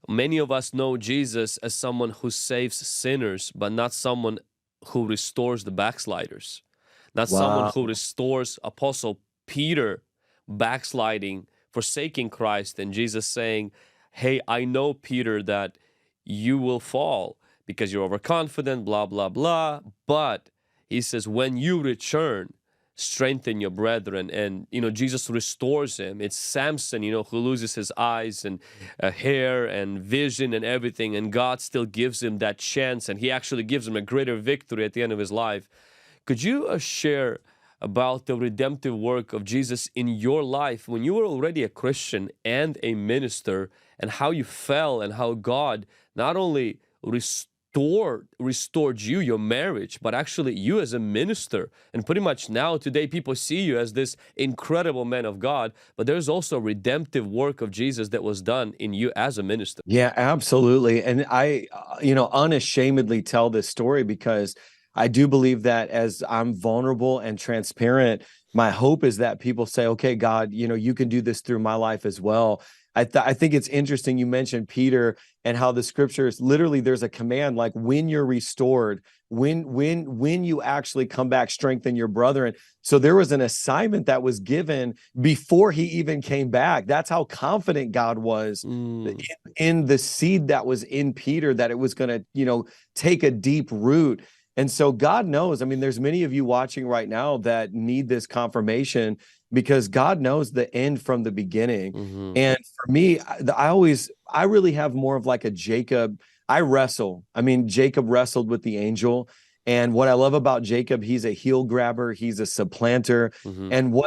Many of us know Jesus as someone who saves sinners, but not someone who restores the backsliders, not someone who Wow. restores Apostle Peter backsliding, forsaking Christ, and Jesus saying, "Hey, I know, Peter, that you will fall because you're overconfident, blah, blah, blah. But he says, when you return, strengthen your brethren." And Jesus restores him. It's Samson, who loses his eyes and hair and vision and everything, and God still gives him that chance, and he actually gives him a greater victory at the end of his life. Could you share about the redemptive work of Jesus in your life when you were already a Christian and a minister, and how you fell and how God not only restored you, your marriage, but actually you as a minister? And pretty much now today people see you as this incredible man of God, but there's also redemptive work of Jesus that was done in you as a minister. Yeah, absolutely. And I, unashamedly tell this story because I do believe that as I'm vulnerable and transparent, my hope is that people say, okay, God, you can do this through my life as well. I think it's interesting you mentioned Peter and how the scriptures literally there's a command like when you're restored, when you actually come back, strengthen your brethren. So there was an assignment that was given before he even came back. That's how confident God was Mm. in the seed that was in Peter, that it was going to, take a deep root. And so God knows, I mean, there's many of you watching right now that need this confirmation because God knows the end from the beginning. Hmm. And for me, I really have more of like a Jacob. I wrestle. I mean, Jacob wrestled with the angel. And what I love about Jacob, he's a heel grabber, he's a supplanter. Hmm. And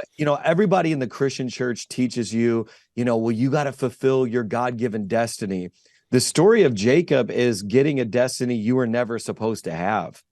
everybody in the Christian church teaches you, well, you got to fulfill your God-given destiny. The story of Jacob is getting a destiny you were never supposed to have.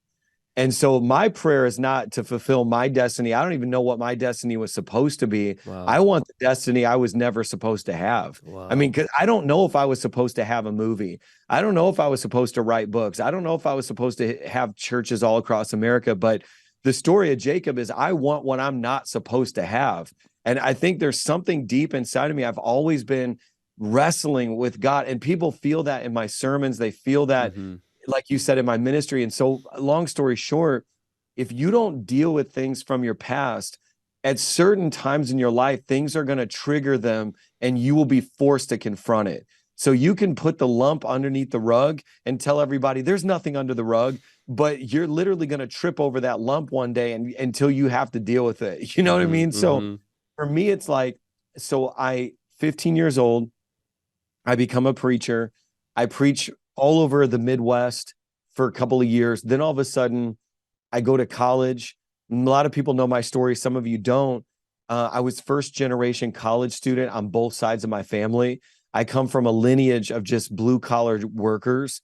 And so my prayer is not to fulfill my destiny. I don't even know what my destiny was supposed to be. I Wow. want the destiny I was never supposed to have. I mean, Wow. because I don't know if I was supposed to have a movie. I don't know if I was supposed to write books. I don't know if I was supposed to have churches all across America. But the story of Jacob is I want what I'm not supposed to have. And I think there's something deep inside of me. I've always been wrestling with God, and people feel that in my sermons. They feel that, Hmm. like you said, in my ministry. And so, long story short, if you don't deal with things from your past, at certain times in your life, things are going to trigger them and you will be forced to confront it. So you can put the lump underneath the rug and tell everybody there's nothing under the rug, but you're literally going to trip over that lump one day until you have to deal with it. You know what I Hmm. mean? So Hmm. for me, it's like, 15 years old, I become a preacher. I preach all over the Midwest for a couple of years. Then all of a sudden, I go to college. A lot of people know my story. Some of you don't. I was first generation college student on both sides of my family. I come from a lineage of just blue collar workers,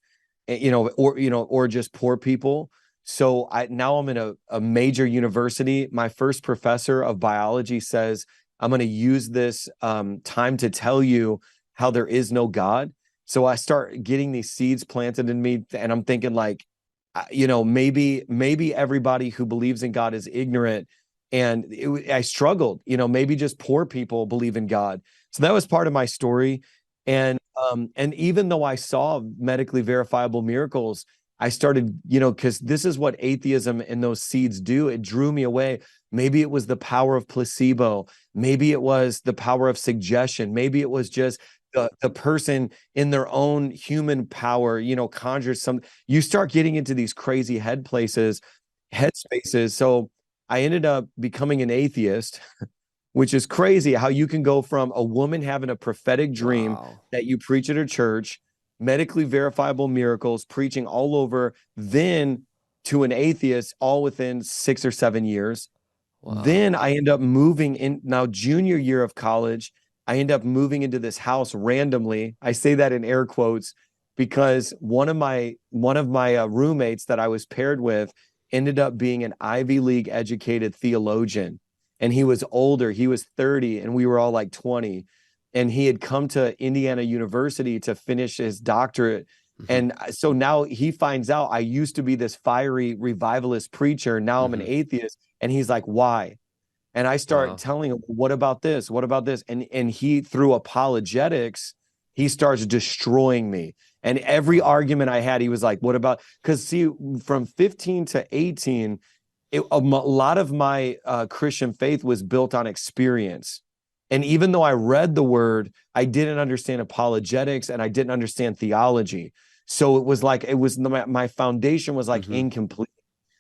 or just poor people. So now I'm in a major university. My first professor of biology says, I'm going to use this time to tell you how there is no God. So I start getting these seeds planted in me, and I'm thinking like, maybe everybody who believes in God is ignorant. And I struggled, maybe just poor people believe in God. So that was part of my story. And even though I saw medically verifiable miracles, I started, because this is what atheism and those seeds do. It drew me away. Maybe it was the power of placebo. Maybe it was the power of suggestion. Maybe it was just the person in their own human power, conjures some. You start getting into these crazy head spaces. So I ended up becoming an atheist, which is crazy how you can go from a woman having a prophetic dream Wow. that you preach at her church, medically verifiable miracles, preaching all over, then to an atheist all within 6 or 7 years. Wow. Then I end up moving in now junior year of college. I end up moving into this house randomly. I say that in air quotes because one of my roommates that I was paired with ended up being an Ivy League educated theologian. And he was older. He was 30 and we were all like 20. And he had come to Indiana University to finish his doctorate. Hmm. And so now he finds out I used to be this fiery revivalist preacher. Now I'm an Hmm. atheist. And he's like, why? And I start Wow. telling him, what about this? What about this? And he, through apologetics, he starts destroying me. And every argument I had, he was like, what about, because see, from 15 to 18, a lot of my Christian faith was built on experience. And even though I read the word, I didn't understand apologetics and I didn't understand theology. So it was like, my foundation was like incomplete.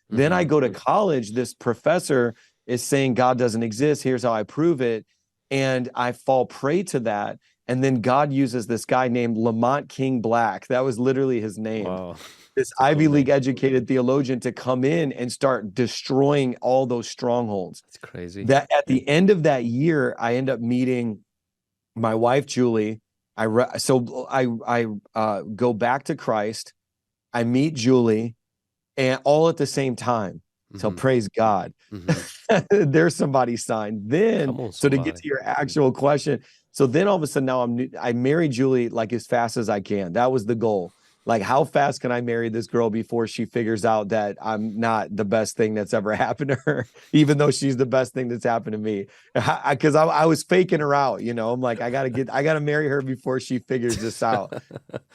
Then I go to college, this professor is saying God doesn't exist. Here's how I prove it. And I fall prey to that. And then God uses this guy named Lamont King Black. That was literally his name. Wow. This Ivy League educated theologian to come in and start destroying all those strongholds. It's crazy. That at the end of that year, I end up meeting my wife, Julie. I go back to Christ. I meet Julie, and all at the same time. So praise God. There's somebody's sign. Then, so to get to your actual question, so then all of a sudden now I marry Julie like as fast as I can. That was the goal. Like, how fast can I marry this girl before she figures out that I'm not the best thing that's ever happened to her, even though she's the best thing that's happened to me? Because I was faking her out, you know. I'm like, I gotta marry her before she figures this out.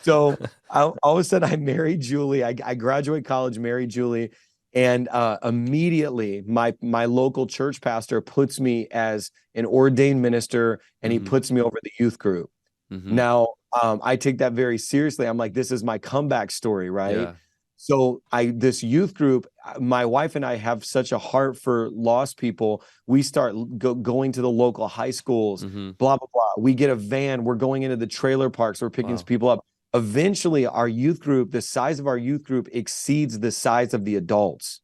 So all of a sudden I married Julie. I graduate college, married Julie, and immediately my local church pastor puts me as an ordained minister, and he puts me over the youth group. Now, I take that very seriously. I'm like, this is my comeback story, right? Yeah. So this youth group, my wife and I have such a heart for lost people. We start going to the local high schools, blah, blah, blah. We get a van. We're going into the trailer parks. We're picking people up. Eventually, our youth group, the size of our youth group exceeds the size of the adults.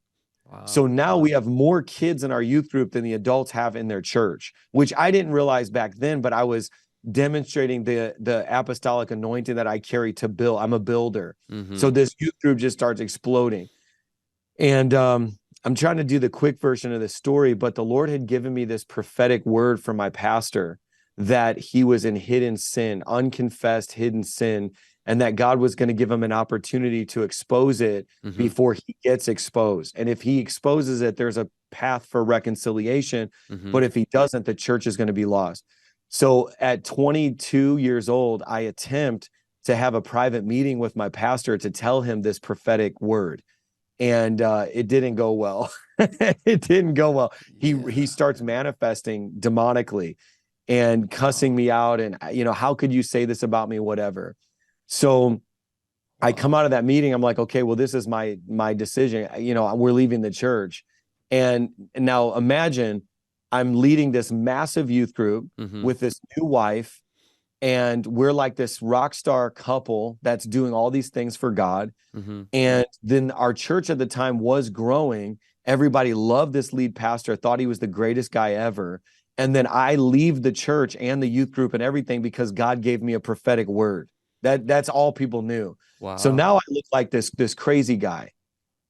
Wow. So now we have more kids in our youth group than the adults have in their church, which I didn't realize back then, but I was demonstrating the apostolic anointing that I carry to build. I'm a builder. So this youth group just starts exploding. And I'm trying to do the quick version of the story, but the Lord had given me this prophetic word from my pastor that he was in hidden sin, unconfessed hidden sin, and that God was going to give him an opportunity to expose it before he gets exposed. And if he exposes it, there's a path for reconciliation. But if he doesn't, the church is going to be lost. So at 22 years old, I attempt to have a private meeting with my pastor to tell him this prophetic word. And it didn't go well. It didn't go well. He starts manifesting demonically and cussing me out. And, you know, how could you say this about me, whatever. So I come out of that meeting. I'm like, okay, well, this is my decision. You know, we're leaving the church. And now imagine I'm leading this massive youth group with this new wife. And we're like this rock star couple that's doing all these things for God. And then our church at the time was growing. Everybody loved this lead pastor, thought he was the greatest guy ever. And then I leave the church and the youth group and everything because God gave me a prophetic word. That's all people knew. Wow. So now I look like this crazy guy.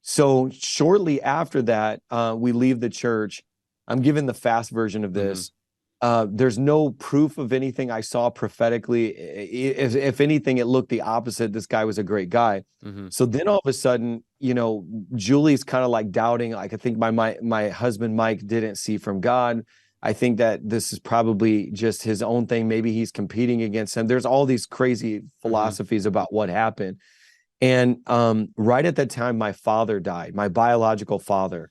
So shortly after that, we leave the church. I'm given the fast version of this. There's no proof of anything I saw prophetically. If anything, it looked the opposite. This guy was a great guy. So then all of a sudden, you know, Julie's kind of like doubting. Like, I think my husband, Mike, didn't see from God. I think that this is probably just his own thing. Maybe he's competing against him. There's all these crazy philosophies about what happened. And right at that time, my father died, my biological father.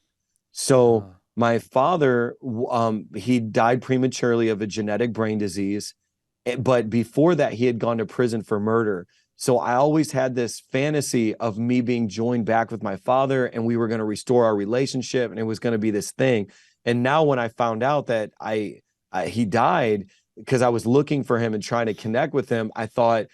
So my father, he died prematurely of a genetic brain disease. But before that, he had gone to prison for murder. So I always had this fantasy of me being joined back with my father, and we were going to restore our relationship, and it was going to be this thing. And now when I found out that he died, because I was looking for him and trying to connect with him, I thought,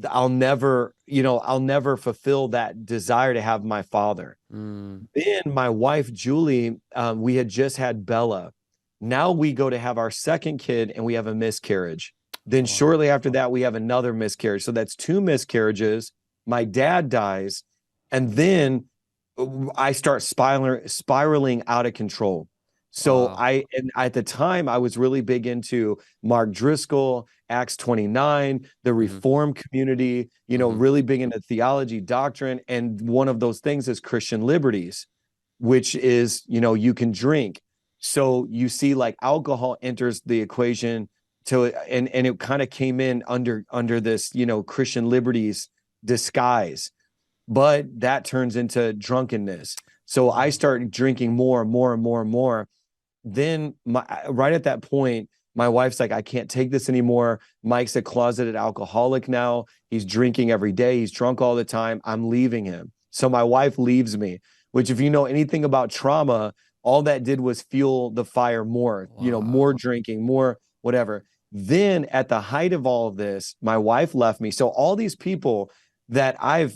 I'll never fulfill that desire to have my father. Then my wife, Julie, we had just had Bella. Now we go to have our second kid and we have a miscarriage. Then shortly after that, we have another miscarriage. So that's 2 miscarriages. My dad dies. And then I start spiraling out of control. So at the time, I was really big into Mark Driscoll, Acts 29, the Reform community, you know, really big into theology, doctrine. And one of those things is Christian liberties, which is, you know, you can drink. So you see, like, alcohol enters the equation and it kind of came in under this, Christian liberties disguise, but that turns into drunkenness. So I started drinking more and more and more and more. Then right at that point, my wife's like, I can't take this anymore. Mike's a closeted alcoholic now. He's drinking every day. He's drunk all the time. I'm leaving him. So my wife leaves me, which, if you know anything about trauma, all that did was fuel the fire more, more drinking, more whatever. Then at the height of all of this, my wife left me. So all these people that I've,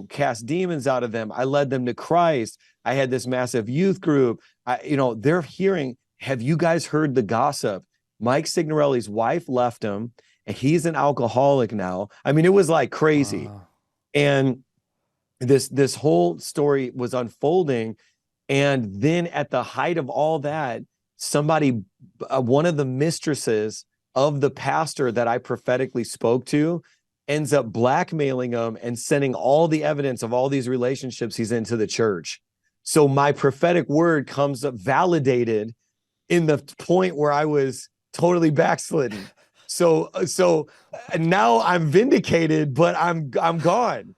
cast demons out of them, I led them to Christ. I had this massive youth group. They're hearing, have you guys heard the gossip? Mike Signorelli's wife left him and he's an alcoholic now. I mean, it was like crazy. And this whole story was unfolding. And then at the height of all that, somebody, one of the mistresses of the pastor that I prophetically spoke to, ends up blackmailing him and sending all the evidence of all these relationships he's into the church. So my prophetic word comes up validated in the point where I was totally backslidden. So now I'm vindicated, but I'm gone,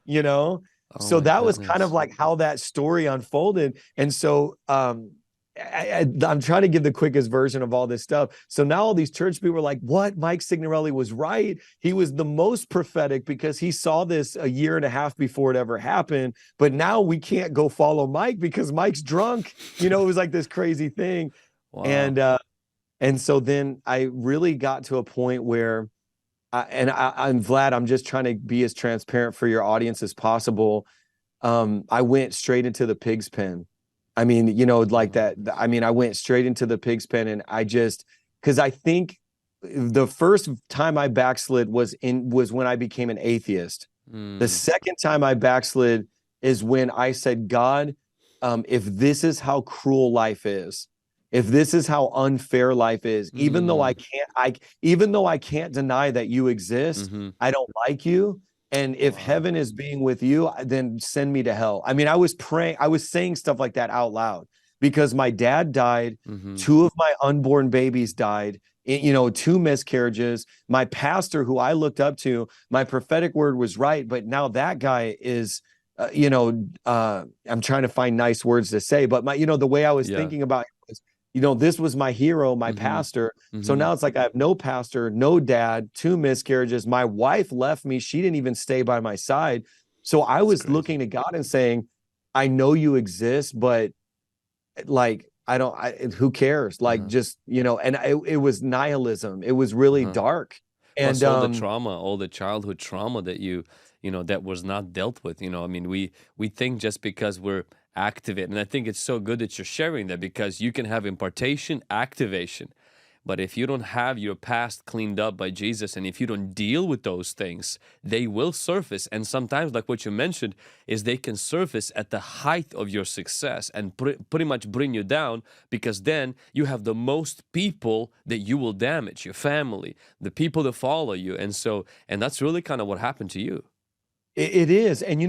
So that was kind of like how that story unfolded. And so I'm trying to give the quickest version of all this stuff. So now all these church people are like, what? Mike Signorelli was right. He was the most prophetic because he saw this a year and a half before it ever happened. But now we can't go follow Mike because Mike's drunk. It was like this crazy thing. Wow. And so then I really got to a point where, I'm Vlad, I'm just trying to be as transparent for your audience as possible. I went straight into the pig's pen. I mean, like that. I mean, I went straight into the pig's pen, and because I think the first time I backslid was when I became an atheist. The second time I backslid is when I said, God, if this is how cruel life is, if this is how unfair life is, even though I can't deny that you exist, I don't like you. And if heaven is being with you, then send me to hell. I mean, I was praying, I was saying stuff like that out loud because my dad died. Two of my unborn babies died, 2 miscarriages. My pastor, who I looked up to, my prophetic word was right. But now that guy is, I'm trying to find nice words to say, but the way I was thinking about it was, this was my hero, my pastor. So now it's like I have no pastor, no dad, 2 miscarriages. My wife left me. She didn't even stay by my side. So I was looking to God and saying, I know you exist, but like, who cares? Like, just, and it was nihilism. It was really dark. And plus all the trauma, all the childhood trauma that that was not dealt with. I mean, we think just because we're activate, and I think it's so good that you're sharing that, because you can have impartation, activation, but if you don't have your past cleaned up by Jesus, and if you don't deal with those things, they will surface. And sometimes, like what you mentioned, is they can surface at the height of your success and pretty much bring you down, because then you have the most people that you will damage, your family, the people that follow you. And that's really kind of what happened to you. It is. And,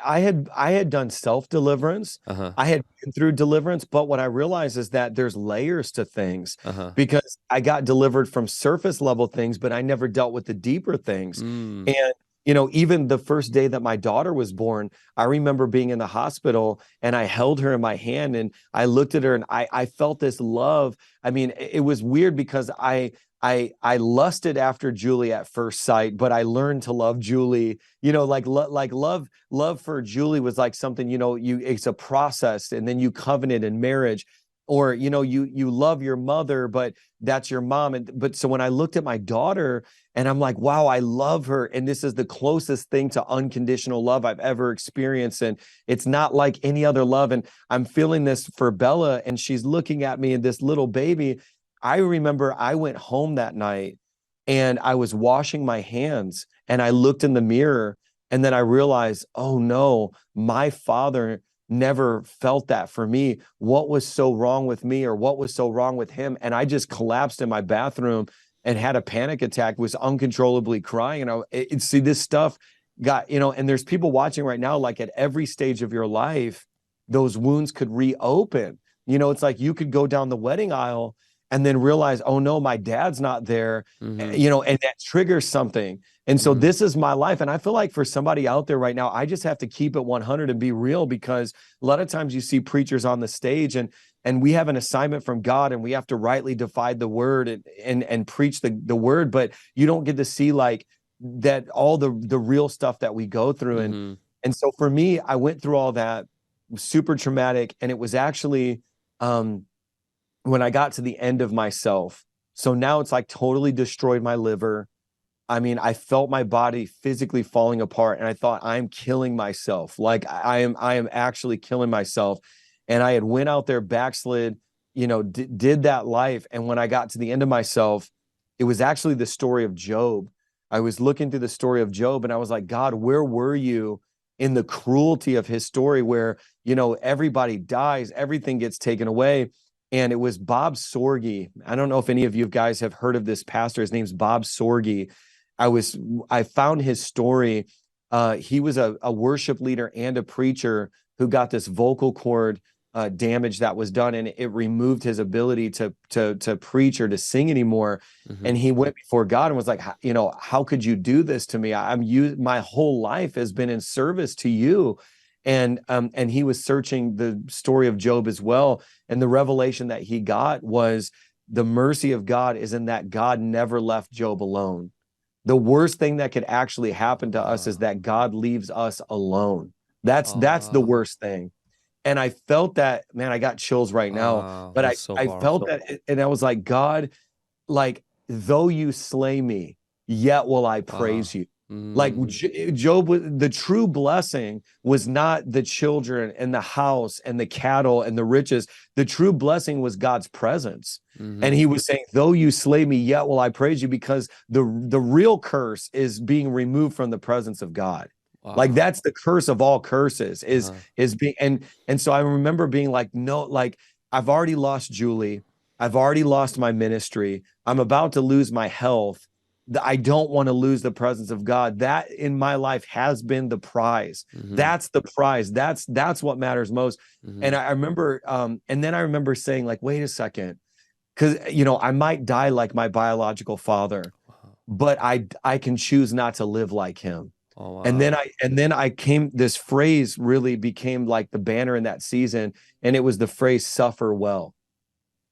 I had done self-deliverance. I had been through deliverance, but what I realized is that there's layers to things, because I got delivered from surface level things, but I never dealt with the deeper things. And, even the first day that my daughter was born, I remember being in the hospital and I held her in my hand and I looked at her and I felt this love. I mean, it was weird because I lusted after Julie at first sight, but I learned to love Julie. Love for Julie was like something, it's a process, and then you covenant in marriage, or you love your mother, but that's your mom. But so when I looked at my daughter and I'm like, wow, I love her, and this is the closest thing to unconditional love I've ever experienced, and it's not like any other love. And I'm feeling this for Bella, and she's looking at me and this little baby. I remember I went home that night and I was washing my hands and I looked in the mirror, and then I realized, oh no, my father never felt that for me. What was so wrong with me, or what was so wrong with him? And I just collapsed in my bathroom and had a panic attack, was uncontrollably crying. And see, this stuff got, and there's people watching right now, like at every stage of your life, those wounds could reopen. It's like you could go down the wedding aisle and then realize, oh no, my dad's not there, Mm-hmm. and that triggers something. And so Mm-hmm. this is my life. And I feel like for somebody out there right now, I just have to keep it 100 and be real, because a lot of times you see preachers on the stage, and we have an assignment from God, and we have to rightly divide the word and preach the word, but you don't get to see like that, all the real stuff that we go through. Mm-hmm. And so for me, I went through all that, super traumatic. And it was actually, when I got to the end of myself. So now it's like totally destroyed my liver. I mean, I felt my body physically falling apart, and I thought, I'm killing myself. Like I am actually killing myself. And I had went out there, backslid, did that life. And when I got to the end of myself, it was actually the story of Job. I was looking through the story of Job, and I was like, God, where were you in the cruelty of his story, where, everybody dies, everything gets taken away? And it was Bob Sorge. I don't know if any of you guys have heard of this pastor. His name's Bob Sorge. I found his story. He was a worship leader and a preacher who got this vocal cord damage that was done, and it removed his ability to preach or to sing anymore. Mm-hmm. And he went before God and was like, how could you do this to me? My whole life has been in service to you. And he was searching the story of Job as well. And the revelation that he got was the mercy of God is in that God never left Job alone. The worst thing that could actually happen to us is that God leaves us alone. That's the worst thing. And I felt that, man, I got chills right now, but That's so I powerful. felt that, and I was like, God, like, though you slay me, yet will I praise you. Like Job, the true blessing was not the children and the house and the cattle and the riches. The true blessing was God's presence. Mm-hmm. And he was saying, though you slay me, yet will I praise you, because the real curse is being removed from the presence of God. Wow. Like that's the curse of all curses is being, and so I remember being like, no, like I've already lost Julie. I've already lost my ministry. I'm about to lose my health. I don't want to lose the presence of God. That in my life has been the prize. Mm-hmm. That's the prize. That's what matters most. Mm-hmm. And I remember, and then I remember saying like, wait a second, because I might die like my biological father, but I can choose not to live like him. Oh, wow. And then I came, this phrase really became like the banner in that season, and it was the phrase "suffer well."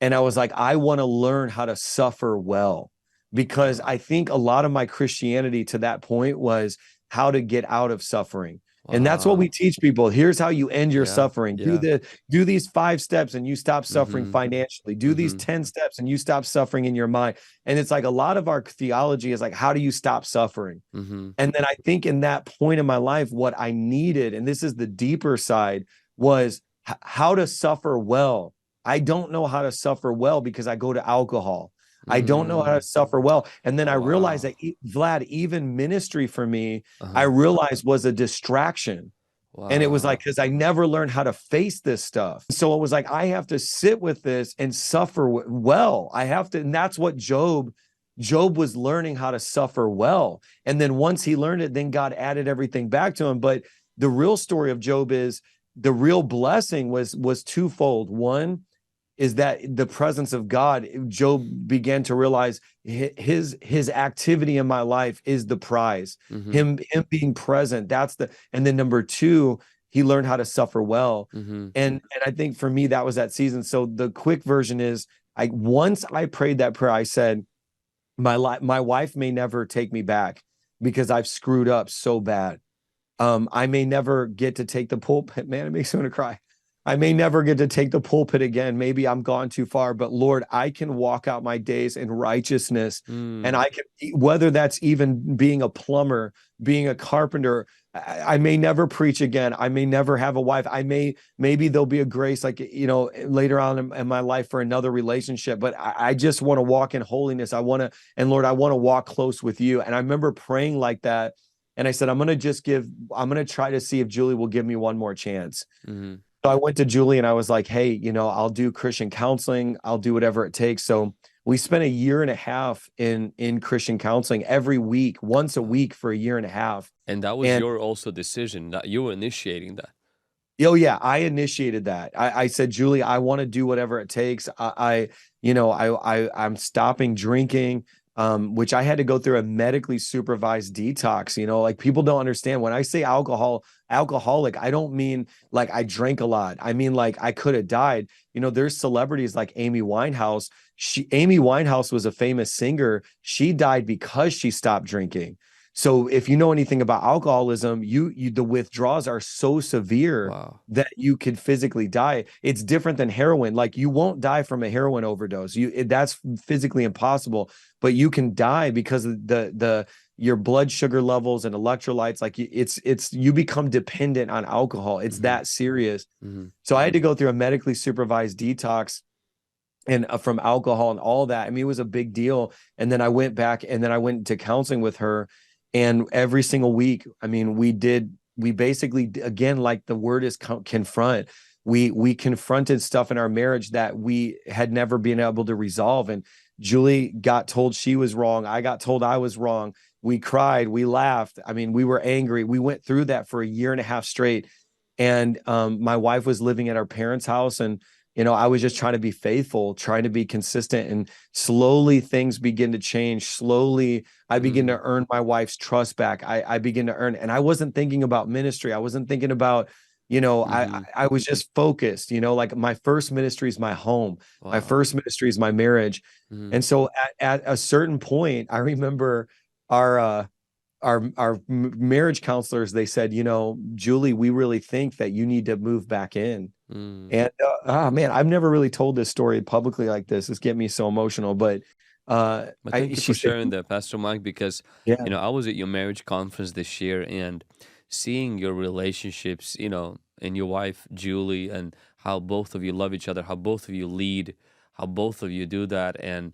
And I was like, I want to learn how to suffer well, because I think a lot of my Christianity to that point was how to get out of suffering. And that's what we teach people. Here's how you end your suffering. Do these 5 steps and you stop suffering financially. Do these 10 steps and you stop suffering in your mind. And it's like a lot of our theology is like, how do you stop suffering? And then I think in that point in my life, what I needed, and this is the deeper side, was how to suffer well. I don't know how to suffer well because I go to alcohol. I don't know how to suffer well. And then I realized that, Vlad, even ministry for me, I realized was a distraction. And it was like, because I never learned how to face this stuff. So it was like, I have to sit with this and suffer well. I have to, and that's what Job was learning, how to suffer well. And then once he learned it, then God added everything back to him. But the real story of Job is, the real blessing was twofold. One is that the presence of God, Job began to realize his activity in my life is the prize. Him being present, and then number 2, he learned how to suffer well. And I think for me, that was that season. So the quick version is, once I prayed that prayer, I said, my wife may never take me back because I've screwed up so bad. I may never get to take the pulpit. Man, it makes me want to cry. I may never get to take the pulpit again. Maybe I'm gone too far, but Lord, I can walk out my days in righteousness. And I can, whether that's even being a plumber, being a carpenter, I may never preach again. I may never have a wife. Maybe there'll be a grace, like, later on in my life for another relationship, but I just want to walk in holiness. And Lord, I want to walk close with you. And I remember praying like that. And I said, I'm going to try to see if Julie will give me one more chance. So I went to Julie and I was like, hey, I'll do Christian counseling. I'll do whatever it takes. So we spent 1.5 years in Christian counseling every week, once a week for 1.5 years. And that was your also decision that you were initiating that. Oh yeah, I initiated that. I said, Julie, I want to do whatever it takes. I'm stopping drinking, which I had to go through a medically supervised detox. Like people don't understand when I say alcoholic, I don't mean like I drank a lot. I mean like I could have died. There's celebrities like Amy Winehouse. Amy Winehouse was a famous singer. She died because she stopped drinking. So if you know anything about alcoholism, the withdrawals are so severe Wow. that you could physically die. It's different than heroin. Like you won't die from a heroin overdose. That's physically impossible, but you can die because of the your blood sugar levels and electrolytes. Like you become dependent on alcohol. It's Hmm. that serious. Hmm. So I had to go through a medically supervised detox and from alcohol and all that. I mean, it was a big deal. And then I went back and then I went to counseling with her. And every single week, I mean, we basically, again, like the word is confront. We confronted stuff in our marriage that we had never been able to resolve. And Julie got told she was wrong. I got told I was wrong. We cried, we laughed. I mean, we were angry. We went through that for a year and a half straight. And my wife was living at our parents' house, and I was just trying to be faithful, trying to be consistent, and slowly things begin to change. Slowly, I begin to Mm. earn my wife's trust back. I begin to earn, and I wasn't thinking about ministry. I wasn't thinking about, Hmm. I was just focused, like my first ministry is my home. My Wow. first ministry is my marriage. Hmm. And so at a certain point, I remember our, our marriage counselors, they said, Julie, we really think that you need to move back in. Mm. And oh man, I've never really told this story publicly like this. It's getting me so emotional. But But thank you she for said, sharing that, Pastor Mike, because yeah, I was at your marriage conference this year and seeing your relationships, and your wife Julie, and how both of you love each other, how both of you lead, how both of you do that. And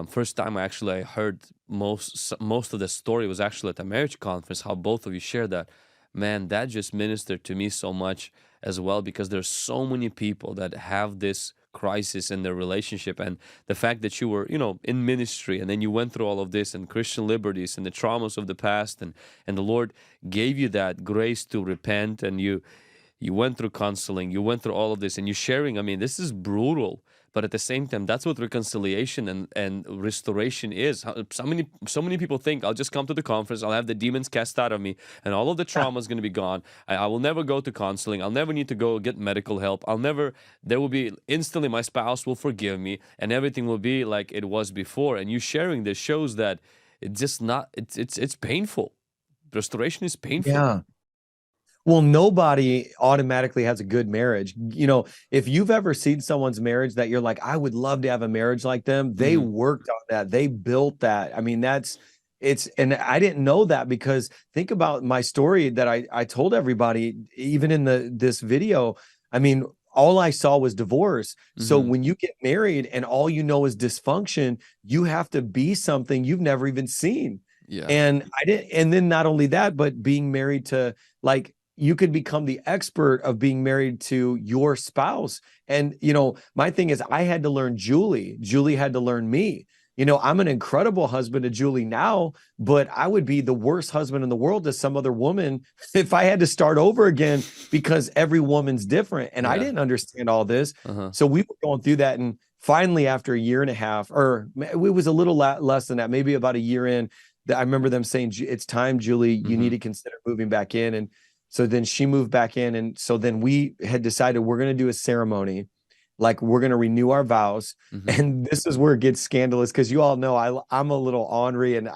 first time I heard most of the story was actually at the marriage conference. How both of you shared that, man, that just ministered to me so much as well, because there's so many people that have this crisis in their relationship. And the fact that you were in ministry, and then you went through all of this and Christian liberties and the traumas of the past, and the Lord gave you that grace to repent, and you went through counseling, you went through all of this, and you're sharing. I mean, this is brutal, but at the same time, that's what reconciliation and restoration is. So many people think, I'll just come to the conference, I'll have the demons cast out of me, and all of the trauma is going to be gone. I will never go to counseling, I'll never need to go get medical help, there will be instantly, my spouse will forgive me, and everything will be like it was before. And you sharing this shows that it's just not, it's painful. Restoration is painful. yeah. Well, nobody automatically has a good marriage. If you've ever seen someone's marriage that you're like, I would love to have a marriage like them, they Hmm. worked on that. They built that. I mean, and I didn't know that because think about my story that I told everybody, even in this video. I mean, all I saw was divorce. So Hmm. when you get married and all you know is dysfunction, you have to be something you've never even seen. Yeah. And I didn't, and then not only that, but being married to like you could become the expert of being married to your spouse. And, my thing is, I had to learn Julie. Julie had to learn me. I'm an incredible husband to Julie now, but I would be the worst husband in the world to some other woman if I had to start over again because every woman's different. And I Yeah. didn't understand all this. Uh-huh. So we were going through that. And finally, after a year and a half, or it was a little less than that, maybe about a year in, that I remember them saying, it's time, Julie, you need Hmm. to consider moving back in. And so then she moved back in. And so then we had decided we're going to do a ceremony. Like we're going to renew our vows. Hmm. And this is where it gets scandalous because you all know I'm a little ornery and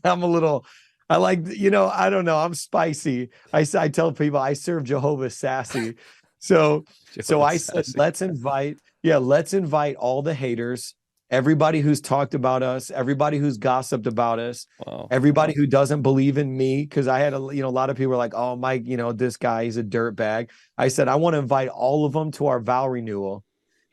I'm a little, I like, I don't know. I'm spicy. I tell people I serve Jehovah sassy. So, so Jehovah I said, sassy. let's invite all the haters, everybody who's talked about us, everybody who's gossiped about us, Wow. everybody who doesn't believe in me. Cause I had a lot of people were like, oh, Mike, this guy, he's a dirt bag. I said, I want to invite all of them to our vow renewal.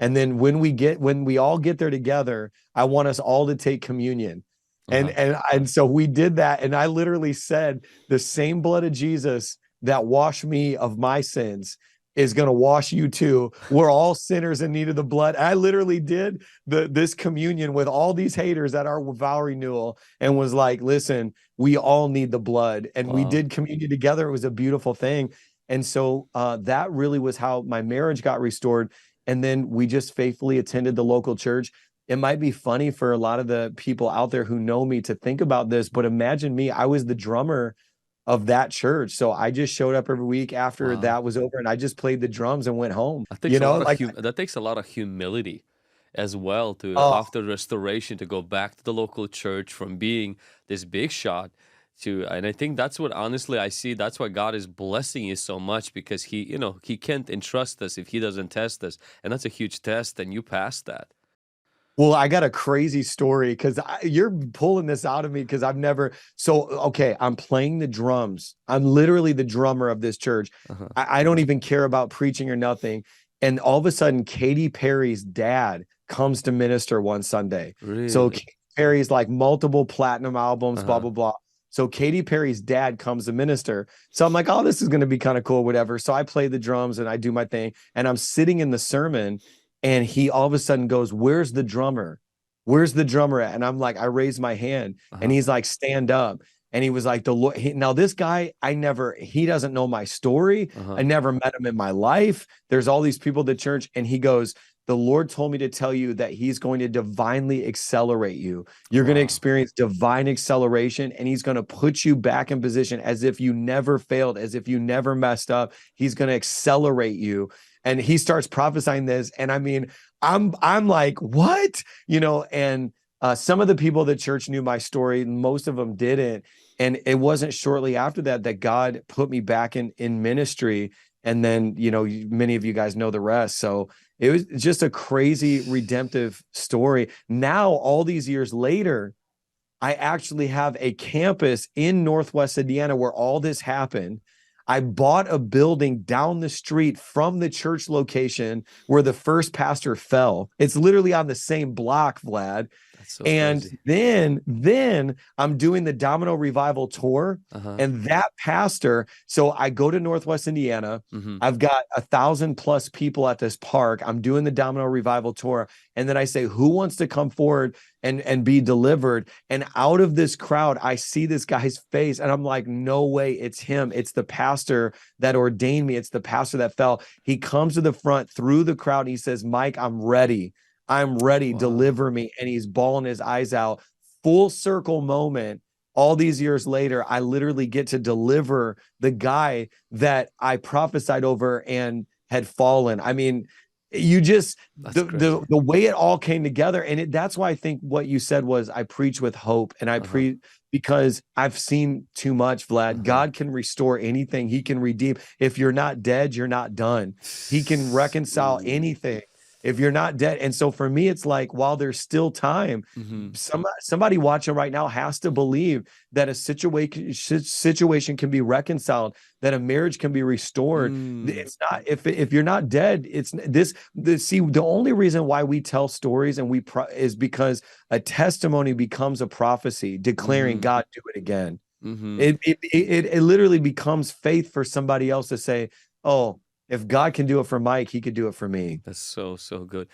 And then when we all get there together, I want us all to take communion. And Uh-huh. and so we did that. And I literally said, the same blood of Jesus that washed me of my sins is going to wash you too. We're all sinners in need of the blood. I literally did this communion with all these haters at our vow renewal and was like, listen, we all need the blood. And we Wow. did communion together. It was a beautiful thing. And so that really was how my marriage got restored. And then we just faithfully attended the local church. It might be funny for a lot of the people out there who know me to think about this, but imagine me, I was the drummer of that church. So I just showed up every week after Wow. that was over and I just played the drums and went home. That You takes a know, lot of like, that takes a lot of humility as well to oh, after restoration to go back to the local church from being this big shot to, and I think that's what honestly I see, that's why God is blessing you so much, because he, you know, he can't entrust us if he doesn't test us. And that's a huge test and you passed that. well, I got a crazy story because you're pulling this out of me because I've never. So, okay, I'm playing the drums. I'm literally the drummer of this church. Uh-huh. I don't even care about preaching or nothing. And all of a sudden, Katy Perry's dad comes to minister one Sunday. So, Really? Katy Perry's like multiple platinum albums, blah, Uh-huh. blah, blah. So, Katy Perry's dad comes to minister. So, I'm like, oh, this is going to be kind of cool, whatever. So, I play the drums and I do my thing. And I'm sitting in the sermon and he all of a sudden goes, "Where's the drummer? Where's the drummer at?" And I'm like, I raise my hand and Uh-huh. he's like, "Stand up." And he was like, "The Lord." Now, this guy, he doesn't know my story. I Uh-huh. never met him in my life. There's all these people at the church. And he goes, "The Lord told me to tell you that he's going to divinely accelerate you. You're going to Wow. experience divine acceleration and he's going to put you back in position as if you never failed, as if you never messed up. He's going to accelerate you." And he starts prophesying this. And I mean, I'm like, what? You know, and some of the people at the church knew my story, most of them didn't. And it wasn't shortly after that that God put me back in ministry. And then, you know, many of you guys know the rest. So it was just a crazy redemptive story. Now, all these years later, I actually have a campus in Northwest Indiana where all this happened. I bought a building down the street from the church location where the first pastor fell. It's literally on the same block, Vlad. That's so And crazy. then I'm doing the Domino Revival tour, Uh-huh. and that pastor. So I go to Northwest Indiana. Mm-hmm. I've got 1,000+ people at this park. I'm doing the Domino Revival tour, and then I say, "Who wants to come forward and be delivered?" And out of this crowd, I see this guy's face, and I'm like, "No way, it's him! It's the pastor that ordained me. It's the pastor that fell." He comes to the front through the crowd, and he says, "Mike, I'm ready. I'm ready, Wow. deliver me." And he's bawling his eyes out. Full circle moment. All these years later, I literally get to deliver the guy that I prophesied over and had fallen. I mean, you just That's crazy. the way it all came together. And that's why I think what you said was I preach with hope and I Uh-huh. preach because I've seen too much, Vlad. Uh-huh. God can restore anything, he can redeem. If you're not dead, you're not done. He can reconcile Ooh. anything if you're not dead. And so for me, it's like while there's still time, Mm-hmm. somebody watching right now has to believe that a situation can be reconciled, that a marriage can be restored. Mm. It's not if you're not dead. It's this. See, the only reason why we tell stories and is because a testimony becomes a prophecy declaring, Mm-hmm. "God, do it again." Mm-hmm. It literally becomes faith for somebody else to say, "Oh, if God can do it for Mike, he could do it for me." That's so, so good.